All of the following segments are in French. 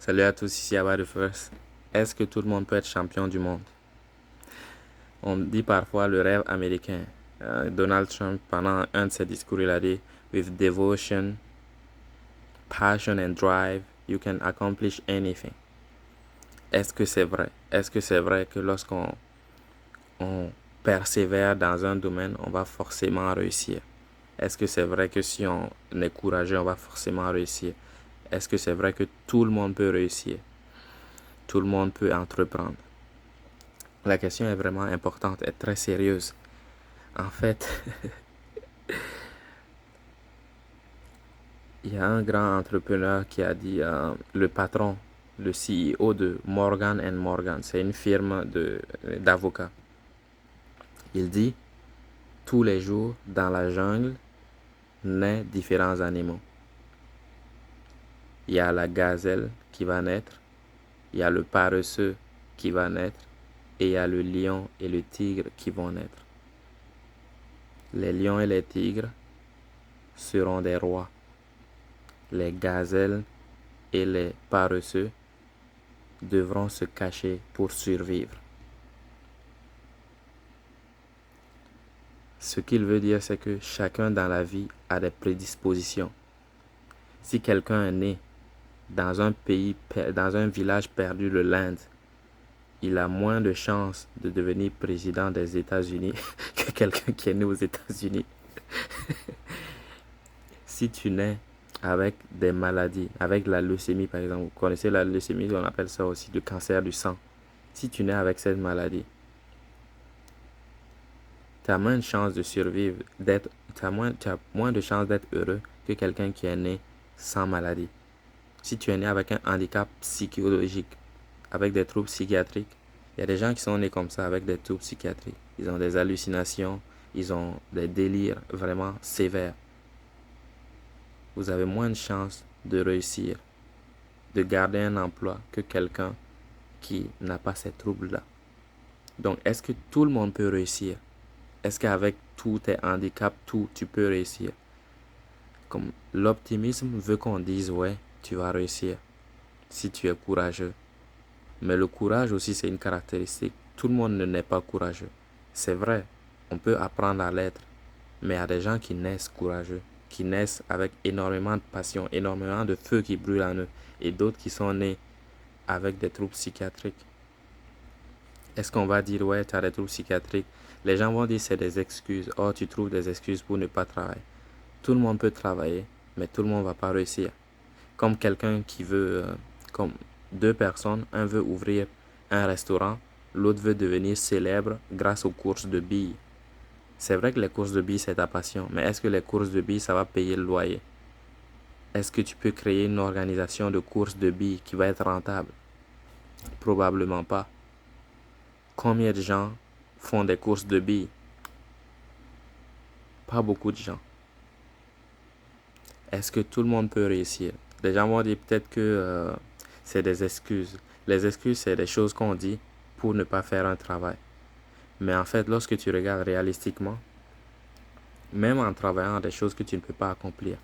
Salut à tous, ici Abba de First. Est-ce que tout le monde peut être champion du monde? On dit parfois le rêve américain. Donald Trump, pendant un de ses discours, il a dit With devotion, passion and drive, you can accomplish anything. Est-ce que c'est vrai? Est-ce que c'est vrai que lorsqu'on persévère dans un domaine, on va forcément réussir? Est-ce que c'est vrai que si on est courageux, on va forcément réussir? Est-ce que c'est vrai que tout le monde peut réussir? Tout le monde peut entreprendre? La question est vraiment importante et très sérieuse. En fait, il y a un grand entrepreneur qui a dit, le patron, le CEO de Morgan Morgan, c'est une firme d'avocats. Il dit, tous les jours dans la jungle naissent différents animaux. Il y a la gazelle qui va naître, il y a le paresseux qui va naître, et il y a le lion et le tigre qui vont naître. Les lions et les tigres seront des rois. Les gazelles et les paresseux devront se cacher pour survivre. Ce qu'il veut dire, c'est que chacun dans la vie a des prédispositions. Si quelqu'un est né dans un pays, dans un village perdu de l'Inde, il a moins de chances de devenir président des États-Unis que quelqu'un qui est né aux États-Unis. Si tu nais avec des maladies, avec la leucémie par exemple, vous connaissez la leucémie, on appelle ça aussi le cancer du sang. Si tu nais avec cette maladie, tu as moins de chances de survivre, tu as moins de chances d'être heureux que quelqu'un qui est né sans maladie. Si tu es né avec un handicap psychologique, avec des troubles psychiatriques, il y a des gens qui sont nés comme ça avec des troubles psychiatriques. Ils ont des hallucinations, ils ont des délires vraiment sévères. Vous avez moins de chances de réussir, de garder un emploi que quelqu'un qui n'a pas ces troubles-là. Donc, est-ce que tout le monde peut réussir? Est-ce qu'avec tous tes handicaps, tu peux réussir? Comme l'optimisme veut qu'on dise, ouais, tu vas réussir si tu es courageux. Mais le courage aussi, c'est une caractéristique. Tout le monde ne naît pas courageux. C'est vrai, on peut apprendre à l'être. Mais il y a des gens qui naissent courageux, qui naissent avec énormément de passion, énormément de feu qui brûle en eux. Et d'autres qui sont nés avec des troubles psychiatriques. Est-ce qu'on va dire, ouais, tu as des troubles psychiatriques? Les gens vont dire c'est des excuses. Oh, tu trouves des excuses pour ne pas travailler. Tout le monde peut travailler, mais tout le monde ne va pas réussir. Comme quelqu'un qui veut, comme deux personnes, un veut ouvrir un restaurant, l'autre veut devenir célèbre grâce aux courses de billes. C'est vrai que les courses de billes, c'est ta passion, mais est-ce que les courses de billes, ça va payer le loyer? Est-ce que tu peux créer une organisation de courses de billes qui va être rentable? Probablement pas. Combien de gens font des courses de billes? Pas beaucoup de gens. Est-ce que tout le monde peut réussir? Les gens vont dire peut-être que c'est des excuses. Les excuses, c'est des choses qu'on dit pour ne pas faire un travail. Mais en fait, lorsque tu regardes réalistiquement, même en travaillant des choses que tu ne peux pas accomplir,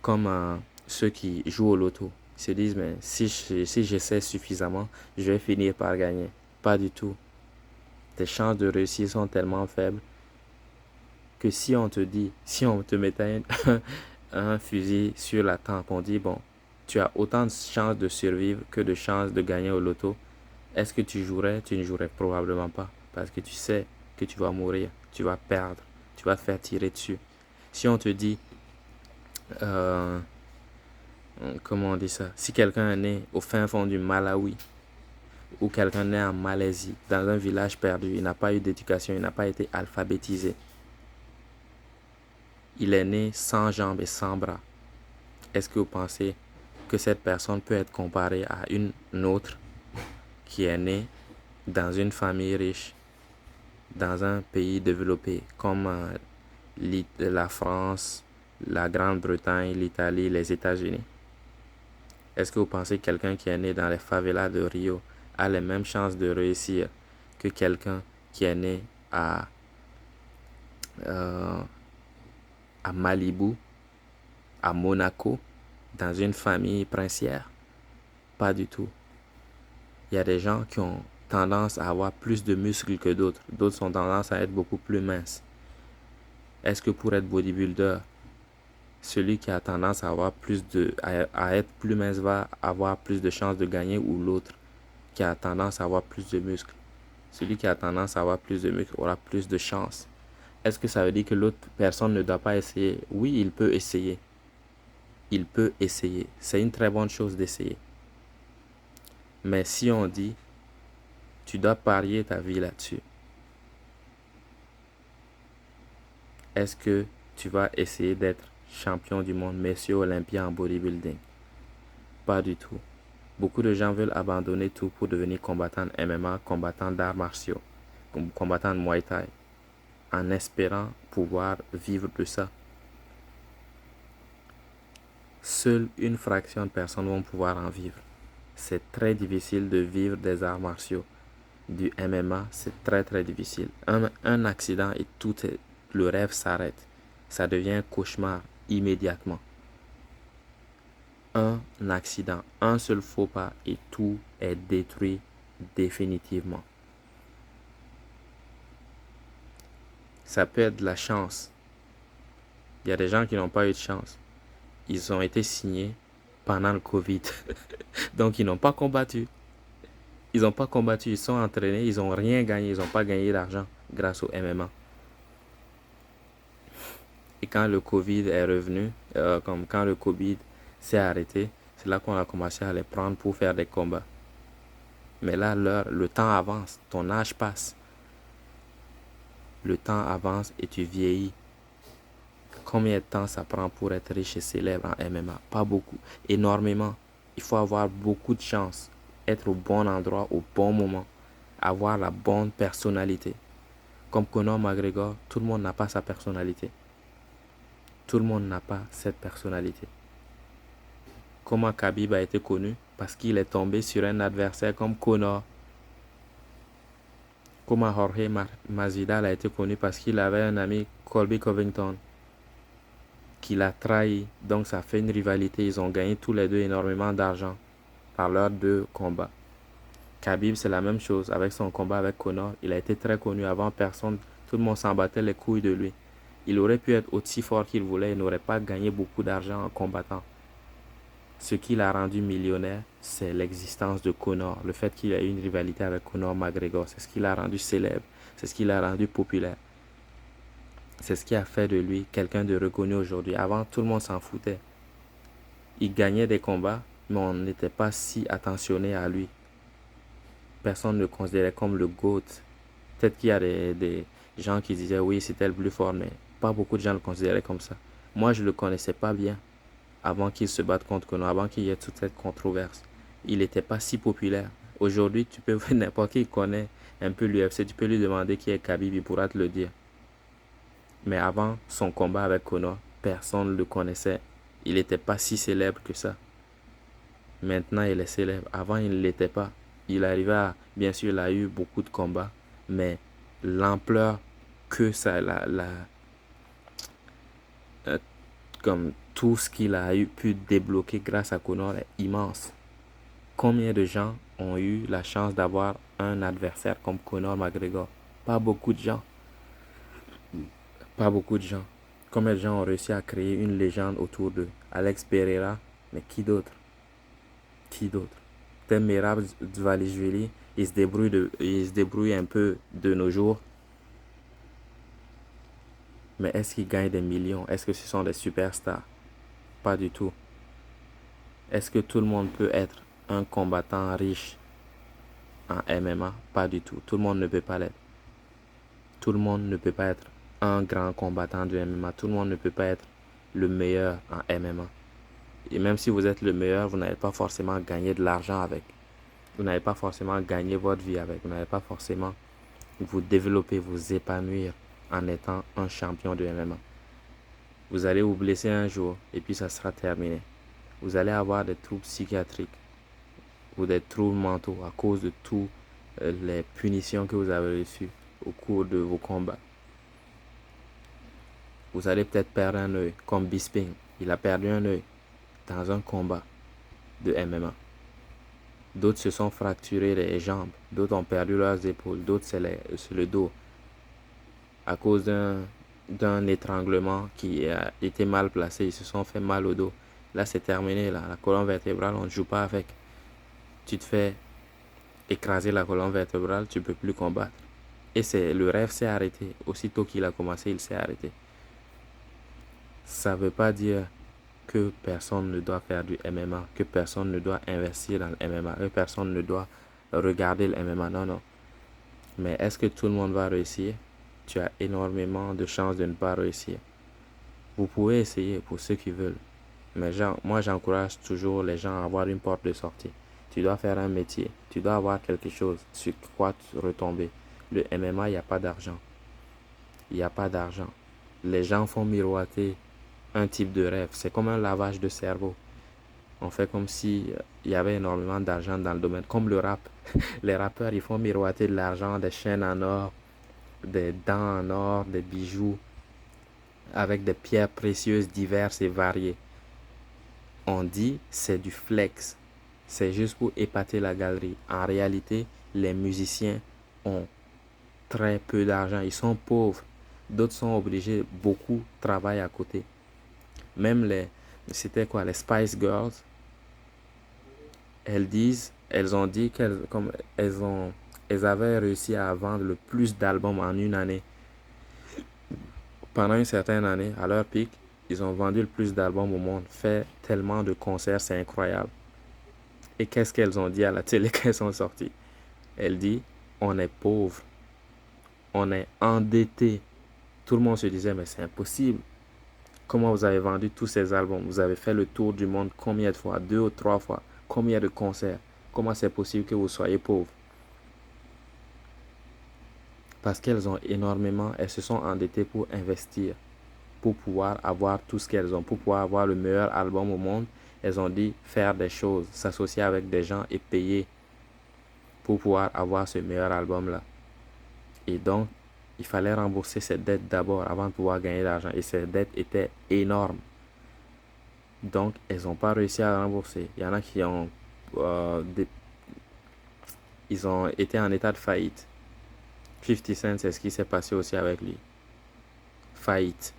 comme ceux qui jouent au loto, ils se disent, mais si j'essaie suffisamment, je vais finir par gagner. Pas du tout. Tes chances de réussir sont tellement faibles que si on te mettait un fusil sur la tempe, on dit, bon, tu as autant de chances de survivre que de chances de gagner au loto. Est-ce que tu jouerais? Tu ne jouerais probablement pas. Parce que tu sais que tu vas mourir, tu vas perdre, tu vas te faire tirer dessus. Si on te dit, euh, comment on dit ça? Si quelqu'un est né au fin fond du Malawi, ou quelqu'un est né en Malaisie, dans un village perdu, il n'a pas eu d'éducation, il n'a pas été alphabétisé. Il est né sans jambes et sans bras. Est-ce que vous pensez que cette personne peut être comparée à une autre qui est née dans une famille riche, dans un pays développé comme la France, la Grande-Bretagne, l'Italie, les États-Unis? Est-ce que vous pensez que quelqu'un qui est né dans les favelas de Rio a les mêmes chances de réussir que quelqu'un qui est né euh, à Malibu, à Monaco, dans une famille princière? Pas du tout. Il y a des gens qui ont tendance à avoir plus de muscles que d'autres. D'autres ont tendance à être beaucoup plus minces. Est-ce que pour être bodybuilder, celui qui a tendance à avoir à être plus mince va avoir plus de chances de gagner, ou l'autre qui a tendance à avoir plus de muscles? Celui qui a tendance à avoir plus de muscles aura plus de chances. Est-ce que ça veut dire que l'autre personne ne doit pas essayer? Oui, il peut essayer. Il peut essayer. C'est une très bonne chose d'essayer. Mais si on dit, tu dois parier ta vie là-dessus, est-ce que tu vas essayer d'être champion du monde, monsieur olympien en bodybuilding? Pas du tout. Beaucoup de gens veulent abandonner tout pour devenir combattant MMA, combattant d'arts martiaux, combattant de Muay Thai, en espérant pouvoir vivre de ça. Seule une fraction de personnes vont pouvoir en vivre. C'est très difficile de vivre des arts martiaux. Du MMA, c'est très très difficile. Un accident et le rêve s'arrête. Ça devient un cauchemar immédiatement. Un accident, un seul faux pas et tout est détruit définitivement. Ça peut être de la chance. Il y a des gens qui n'ont pas eu de chance. Ils ont été signés pendant le Covid. Donc ils n'ont pas combattu. Ils n'ont pas combattu, ils sont entraînés, ils n'ont rien gagné, ils n'ont pas gagné d'argent grâce au MMA. Et quand le Covid est revenu, comme quand le Covid s'est arrêté, c'est là qu'on a commencé à les prendre pour faire des combats. Mais là, le temps avance, ton âge passe. Le temps avance et tu vieillis. Combien de temps ça prend pour être riche et célèbre en MMA? Pas beaucoup, énormément. Il faut avoir beaucoup de chance, être au bon endroit au bon moment, avoir la bonne personnalité. Comme Conor McGregor, tout le monde n'a pas sa personnalité. Tout le monde n'a pas cette personnalité. Comment Khabib a été connu? Parce qu'il est tombé sur un adversaire comme Conor. Comment Jorge Masvidal a été connu? Parce qu'il avait un ami, Colby Covington, qui l'a trahi. Donc ça fait une rivalité. Ils ont gagné tous les deux énormément d'argent par leurs deux combats. Khabib, c'est la même chose avec son combat avec Conor. Il a été très connu avant personne. Tout le monde s'en battait les couilles de lui. Il aurait pu être aussi fort qu'il voulait. Il n'aurait pas gagné beaucoup d'argent en combattant. Ce qui l'a rendu millionnaire, c'est l'existence de Conor. Le fait qu'il ait eu une rivalité avec Conor McGregor. C'est ce qui l'a rendu célèbre. C'est ce qui l'a rendu populaire. C'est ce qui a fait de lui quelqu'un de reconnu aujourd'hui. Avant, tout le monde s'en foutait. Il gagnait des combats, mais on n'était pas si attentionné à lui. Personne ne le considérait comme le GOAT. Peut-être qu'il y a des gens qui disaient oui, c'était le plus fort, mais pas beaucoup de gens le considéraient comme ça. Moi, je ne le connaissais pas bien avant qu'il se batte contre Conor, avant qu'il y ait toute cette controverse. Il n'était pas si populaire. Aujourd'hui, tu peux n'importe qui connaît un peu l'UFC, tu peux lui demander qui est Khabib, il pourra te le dire. Mais avant son combat avec Conor, personne ne le connaissait. Il n'était pas si célèbre que ça. Maintenant, il est célèbre. Avant, il ne l'était pas. Il arrivait à... Bien sûr, il a eu beaucoup de combats, mais l'ampleur que ça... comme tout ce qu'il a pu débloquer grâce à Conor est immense. Combien de gens ont eu la chance d'avoir un adversaire comme Conor McGregor? Pas beaucoup de gens. Pas beaucoup de gens. Combien de gens ont réussi à créer une légende autour d'eux? Alex Pereira, mais qui d'autre? Qui d'autre? Peut-être Merab Dvalishvili, il se débrouille un peu de nos jours. Mais est-ce qu'ils gagnent des millions? Est-ce que ce sont des superstars? Pas du tout. Est-ce que tout le monde peut être un combattant riche en MMA? Pas du tout. Tout le monde ne peut pas l'être. Tout le monde ne peut pas être un grand combattant de MMA. Tout le monde ne peut pas être le meilleur en MMA. Et même si vous êtes le meilleur, vous n'allez pas forcément gagner de l'argent avec. Vous n'allez pas forcément gagner votre vie avec. Vous n'allez pas forcément vous développer, vous épanouir en étant un champion de MMA. Vous allez vous blesser un jour et puis ça sera terminé. Vous allez avoir des troubles psychiatriques ou des troubles mentaux à cause de toutes les punitions que vous avez reçues au cours de vos combats. Vous allez peut-être perdre un œil, comme Bisping. Il a perdu un œil dans un combat de MMA. D'autres se sont fracturés les jambes. D'autres ont perdu leurs épaules. D'autres, c'est le dos. À cause d'un étranglement qui a été mal placé. Ils se sont fait mal au dos. Là, c'est terminé. Là. La colonne vertébrale, on ne joue pas avec. Tu te fais écraser la colonne vertébrale, tu ne peux plus combattre. Et le rêve s'est arrêté. Aussitôt qu'il a commencé, il s'est arrêté. Ça ne veut pas dire que personne ne doit faire du MMA, que personne ne doit investir dans le MMA, que personne ne doit regarder le MMA. Non, non. Mais est-ce que tout le monde va réussir? Tu as énormément de chances de ne pas réussir. Vous pouvez essayer pour ceux qui veulent. Mais moi, j'encourage toujours les gens à avoir une porte de sortie. Tu dois faire un métier. Tu dois avoir quelque chose sur quoi retomber. Le MMA, il n'y a pas d'argent. Il n'y a pas d'argent. Les gens font miroiter un type de rêve. C'est comme un lavage de cerveau. On fait comme si il y avait énormément d'argent dans le domaine. Comme le rap. Les rappeurs, ils font miroiter de l'argent, des chaînes en or, des dents en or, des bijoux, avec des pierres précieuses diverses et variées. On dit c'est du flex. C'est juste pour épater la galerie. En réalité, les musiciens ont très peu d'argent. Ils sont pauvres. D'autres sont obligés, beaucoup travaillent à côté. Même c'était quoi, les Spice Girls, elles ont dit elles avaient réussi à vendre le plus d'albums en une année. Pendant une certaine année, à leur pic, ils ont vendu le plus d'albums au monde, fait tellement de concerts, c'est incroyable. Et qu'est-ce qu'elles ont dit à la télé quand elles sont sorties? Elles disent, on est pauvre, on est endetté. Tout le monde se disait, mais c'est impossible. Comment vous avez vendu tous ces albums? Vous avez fait le tour du monde combien de fois? 2 ou 3 fois? Combien de concerts? Comment c'est possible que vous soyez pauvre? Parce elles se sont endettées pour investir, pour pouvoir avoir tout ce qu'elles ont, pour pouvoir avoir le meilleur album au monde. Elles ont dit faire des choses, s'associer avec des gens et payer pour pouvoir avoir ce meilleur album-là. Et donc, il fallait rembourser ces dettes d'abord avant de pouvoir gagner de l'argent. Et ces dettes étaient énormes. Donc, elles n'ont pas réussi à rembourser. Il y en a qui ils ont été en état de faillite. 50 Cent, c'est ce qui s'est passé aussi avec lui. Faillite.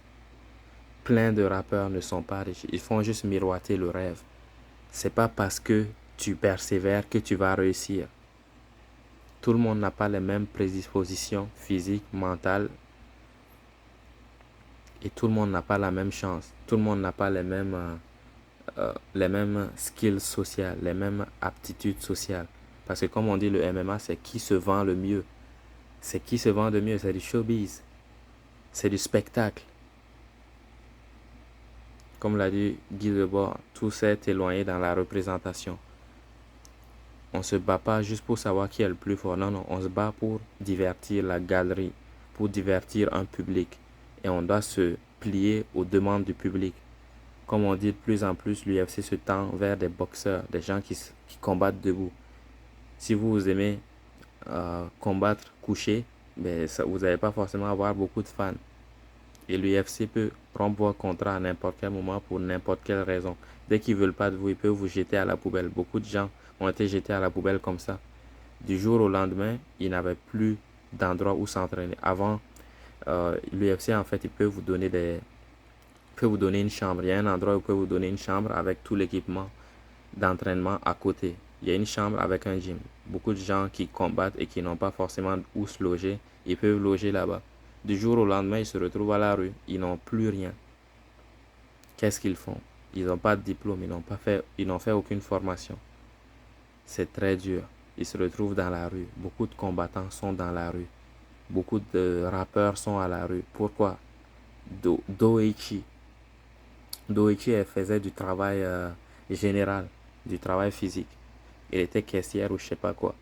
Plein de rappeurs ne sont pas riches. Ils font juste miroiter le rêve. C'est pas parce que tu persévères que tu vas réussir. Tout le monde n'a pas les mêmes prédispositions physiques, mentales. Et tout le monde n'a pas la même chance. Tout le monde n'a pas les mêmes skills sociales, les mêmes aptitudes sociales. Parce que comme on dit, le MMA, c'est qui se vend le mieux. C'est qui se vend le mieux, c'est du showbiz. C'est du spectacle. Comme l'a dit Guy Debord, tout s'est éloigné dans la représentation. On ne se bat pas juste pour savoir qui est le plus fort. Non, non, on se bat pour divertir la galerie, pour divertir un public. Et on doit se plier aux demandes du public. Comme on dit de plus en plus, l'UFC se tend vers des boxeurs, des gens qui combattent debout. Si vous aimez combattre couché, ben, vous n'allez pas forcément avoir beaucoup de fans. Et l'UFC peut rompre votre contrat à n'importe quel moment pour n'importe quelle raison. Dès qu'ils ne veulent pas de vous, ils peuvent vous jeter à la poubelle. Beaucoup de gens ont été jetés à la poubelle comme ça. Du jour au lendemain, ils n'avaient plus d'endroit où s'entraîner. Avant, l'UFC, en fait, il peut vous donner une chambre. Il y a un endroit où il peut vous donner une chambre avec tout l'équipement d'entraînement à côté. Il y a une chambre avec un gym. Beaucoup de gens qui combattent et qui n'ont pas forcément où se loger, ils peuvent loger là-bas. Du jour au lendemain, ils se retrouvent à la rue. Ils n'ont plus rien. Qu'est-ce qu'ils font? Ils n'ont pas de diplôme. Ils n'ont fait aucune formation. C'est très dur. Ils se retrouvent dans la rue. Beaucoup de combattants sont dans la rue. Beaucoup de rappeurs sont à la rue. Pourquoi? Doichi. Doichi, elle faisait du travail général, du travail physique. Elle était caissière ou je sais pas quoi.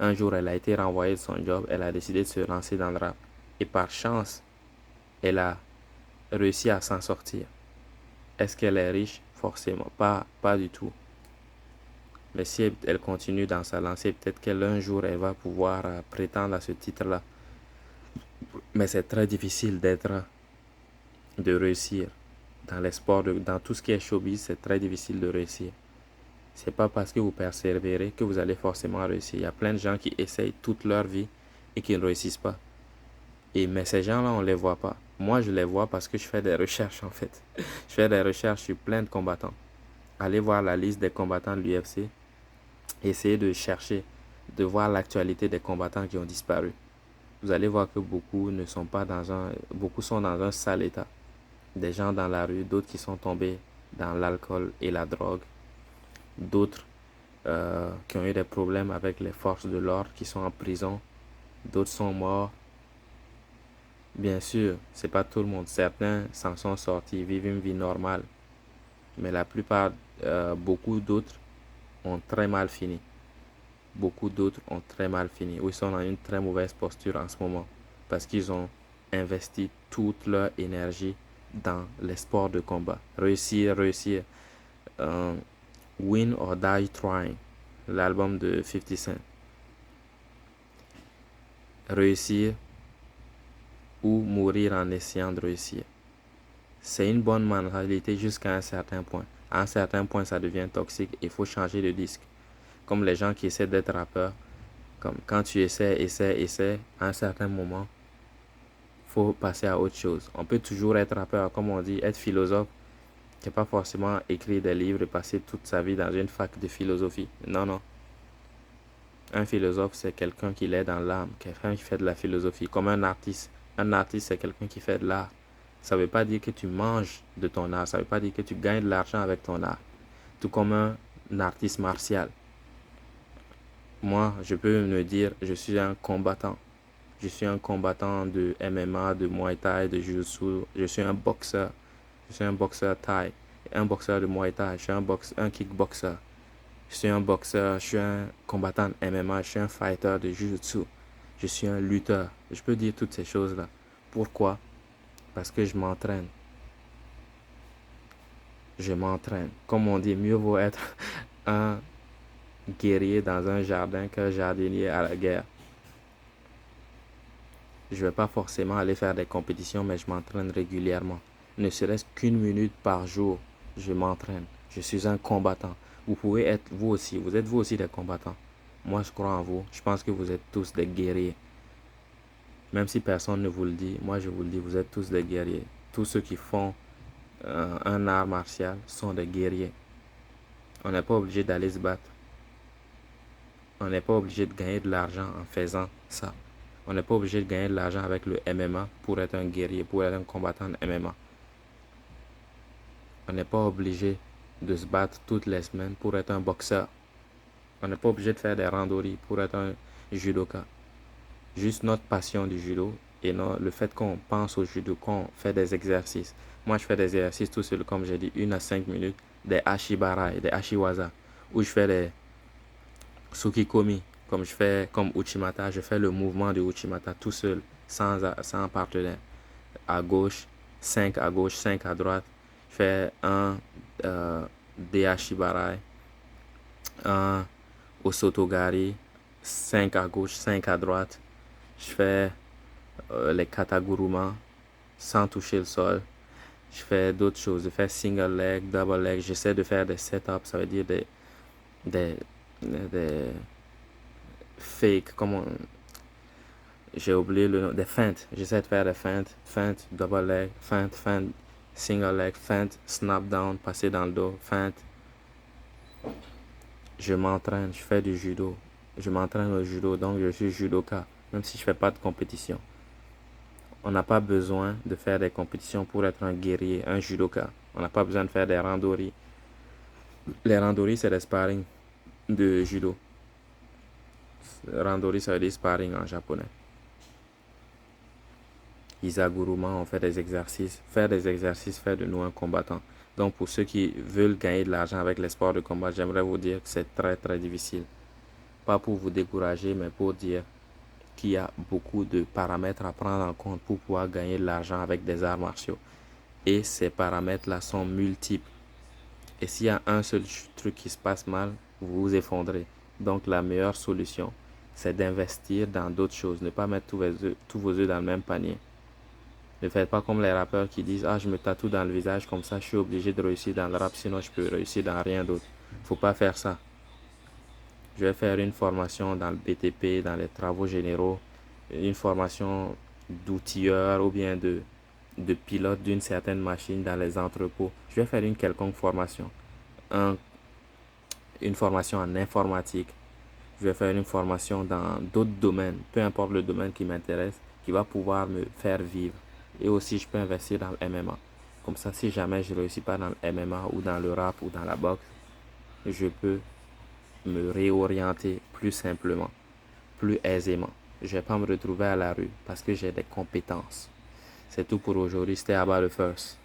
Un jour, elle a été renvoyée de son job. Elle a décidé de se lancer dans le rap. Et par chance, elle a réussi à s'en sortir. Est-ce qu'elle est riche? Forcément. Pas du tout. Mais si elle continue dans sa lancée, peut-être qu'un jour, elle va pouvoir prétendre à ce titre-là. Mais c'est très difficile de réussir. Dans les sports, dans tout ce qui est showbiz, c'est très difficile de réussir. C'est pas parce que vous persévérez que vous allez forcément réussir. Il y a plein de gens qui essayent toute leur vie et qui ne réussissent pas. Mais ces gens-là, on ne les voit pas. Moi, je les vois parce que je fais des recherches en fait. Je fais des recherches sur plein de combattants. Allez voir la liste des combattants de l'UFC. Essayez de chercher, de voir l'actualité des combattants qui ont disparu. Vous allez voir que beaucoup sont dans un sale état. Des gens dans la rue, d'autres qui sont tombés dans l'alcool et la drogue, d'autres qui ont eu des problèmes avec les forces de l'ordre, qui sont en prison, d'autres sont morts. Bien sûr, c'est pas tout le monde. Certains s'en sont sortis, vivent une vie normale, mais la plupart, beaucoup d'autres ont très mal fini. Beaucoup d'autres ont très mal fini, ou ils sont dans une très mauvaise posture en ce moment, parce qu'ils ont investi toute leur énergie dans les sports de combat. Réussir, réussir. Win or Die Trying, l'album de 50 Cent. Réussir ou mourir en essayant de réussir. C'est une bonne mentalité jusqu'à un certain point. À un certain point, ça devient toxique et il faut changer de disque. Comme les gens qui essaient d'être rappeurs. Comme quand tu essaies, à un certain moment, faut passer à autre chose. On peut toujours être rappeur, comme on dit, être philosophe, qui n'est pas forcément écrire des livres et passer toute sa vie dans une fac de philosophie. Non, non. Un philosophe, c'est quelqu'un qui l'est dans l'âme, quelqu'un qui fait de la philosophie, comme un artiste. Un artiste, c'est quelqu'un qui fait de l'art. Ça ne veut pas dire que tu manges de ton art, ça ne veut pas dire que tu gagnes de l'argent avec ton art. Tout comme un artiste martial. Moi, je peux me dire, je suis un combattant. Je suis un combattant de MMA, de Muay Thai, de Jiu-Jitsu. Je suis un boxeur. Je suis un boxeur Thai, un boxeur de Muay Thai. Je suis un kickboxer. Je suis un boxeur, je suis un combattant de MMA, je suis un fighter de Jiu-Jitsu. Je suis un lutteur. Je peux dire toutes ces choses-là. Pourquoi? Parce que je m'entraîne. Je m'entraîne. Comme on dit, mieux vaut être un guerrier dans un jardin qu'un jardinier à la guerre. Je ne vais pas forcément aller faire des compétitions, mais je m'entraîne régulièrement. Ne serait-ce qu'une minute par jour, je m'entraîne. Je suis un combattant. Vous pouvez être vous aussi. Vous êtes vous aussi des combattants. Moi, je crois en vous. Je pense que vous êtes tous des guerriers. Même si personne ne vous le dit, moi je vous le dis, vous êtes tous des guerriers. Tous ceux qui font un art martial sont des guerriers. On n'est pas obligé d'aller se battre. On n'est pas obligé de gagner de l'argent en faisant ça. On n'est pas obligé de gagner de l'argent avec le MMA pour être un guerrier, pour être un combattant de MMA. On n'est pas obligé de se battre toutes les semaines pour être un boxeur. On n'est pas obligé de faire des randonnées pour être un judoka. Juste notre passion du judo et le fait qu'on pense au judo, qu'on fait des exercices. Moi, je fais des exercices tout seul, comme j'ai dit, 1 à 5 minutes, des ashibarai, des ashiwaza, où je fais des tsukikomi, comme je fais comme Uchimata, je fais le mouvement de Uchimata tout seul, sans partenaire. À gauche, 5 à gauche, 5 à droite. Je fais un Deashibarai, un Osotogari, 5 à gauche, 5 à droite. Je fais les kataguruma sans toucher le sol. Je fais d'autres choses. Je fais single leg, double leg. J'essaie de faire des setups, ça veut dire des fake, j'ai oublié le nom, des feintes. J'essaie de faire des feintes, double leg, feinte, single leg, feinte, snap down, passer dans le dos, feinte. Je m'entraîne, je fais du judo. Je m'entraîne au judo, donc je suis judoka, même si je fais pas de compétition. On n'a pas besoin de faire des compétitions pour être un guerrier, un judoka. On n'a pas besoin de faire des randori. Les randori, c'est des sparring de judo. Randori, ça veut dire sparring en japonais. Isaguruma, on fait des exercices. Faire des exercices fait de nous un combattant. Donc pour ceux qui veulent gagner de l'argent avec les sports de combat, j'aimerais vous dire que c'est très très difficile. Pas pour vous décourager, mais pour dire qu'il y a beaucoup de paramètres à prendre en compte pour pouvoir gagner de l'argent avec des arts martiaux. Et ces paramètres-là sont multiples. Et s'il y a un seul truc qui se passe mal, vous vous effondrez. Donc la meilleure solution, c'est d'investir dans d'autres choses. Ne pas mettre tous vos œufs dans le même panier. Ne faites pas comme les rappeurs qui disent « Ah, je me tatoue dans le visage, comme ça je suis obligé de réussir dans le rap, sinon je peux réussir dans rien d'autre. » Faut pas faire ça. Je vais faire une formation dans le BTP, dans les travaux généraux, une formation d'outilleur ou bien de pilote d'une certaine machine dans les entrepôts. Je vais faire une quelconque formation. Un- une formation en informatique. Je vais faire une formation dans d'autres domaines, peu importe le domaine qui m'intéresse, qui va pouvoir me faire vivre. Et aussi, je peux investir dans le MMA. Comme ça, si jamais je ne réussis pas dans le MMA ou dans le rap ou dans la boxe, je peux me réorienter plus simplement, plus aisément. Je ne vais pas me retrouver à la rue parce que j'ai des compétences. C'est tout pour aujourd'hui. C'était Abba le First.